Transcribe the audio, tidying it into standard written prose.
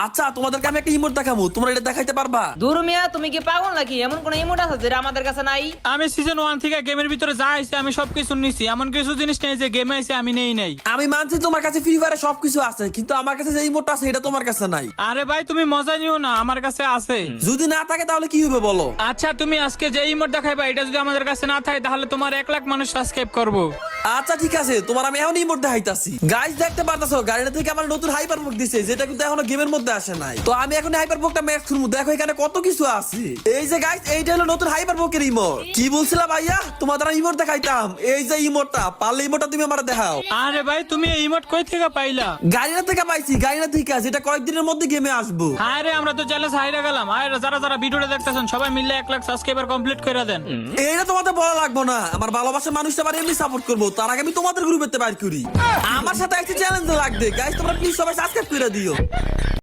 আচ্ছা তোমাদেরকে আমি একটা ইমোট দেখাবো, তোমরা এটা দেখাইতে পারবা? দূর মিয়া, তুমি কি পাগল নাকি? এমন কোন ইমোট আছে যেটা আমাদের কাছে নাই? আমি সিজন 1 থেকে গেমের ভিতরে যা আইছে আমি সবকিছু নিছি, এমন কিছু জিনিস নেই যে গেমে আইছে আমি নেই নাই। আমি মানছি তোমার কাছে ফ্রি ফায়ারে সবকিছু আছে, কিন্তু আমার কাছে যে ইমোটটা আছে এটা তোমার কাছে নাই। আরে ভাই তুমি মজা নিও না, আমার কাছে আছে। যদি না থাকে তাহলে কি হবে বলো? আচ্ছা তুমি আজকে যে ইমোট দেখাইবা এটা যদি আমাদের কাছে না থাকে তাহলে তোমার 1 লাখ মানুষ সাবস্ক্রাইব করবো। আচ্ছা ঠিক আছে, তোমার আমি এখন ইমোট দেখাইতাছি। গাইস দেখতে পারতাছো গাড়িটা থেকে আমার নতুন হাইপার বুক দিছে, যেটা কিন্তু এখনো গেমের মধ্যে আসে নাই। তো আমি এখন হাইপার বুকটা ম্যাক্স করবো, দেখো এখানে কত কিছু আছে। এই যে গাইস এইটা হলো নতুন হাইপার বুকের ইমোট। কি বলছিলা ভাইয়া, তোমাদের ইমোট দেখাইতাম। এই যে ইমোটটা, পারলে ইমোটটা তুমি আমার দেখাও। আরে ভাই তুমি এই ইমোট কই থেকে পাইলা? গাড়িটা থেকে পাইছি, গাড়িটা থেকে আছে, এটা কয়েকদিনের মধ্যে গেমে আসবো। হ্যাঁ রে, আমরা তো চ্যালেঞ্জ হাইরা গেলাম। আর যারা যারা ভিডিওটা দেখতেছেন সবাই মিলে 1 লাখ সাবস্ক্রাইবার কমপ্লিট করে দেন। এইটা তোমাদের বলা লাগবো না, আমার ভালোবাসার মানুষটা আবার এমনি সাপোর্ট করবো, তার আগে আমি তোমাদের গ্রুপেতে বাইর করি। আমার সাথে একটা চ্যালেঞ্জ লাগবে গাইস, তোমরা প্লিজ সবাই সাবস্ক্রাইব করে দিও।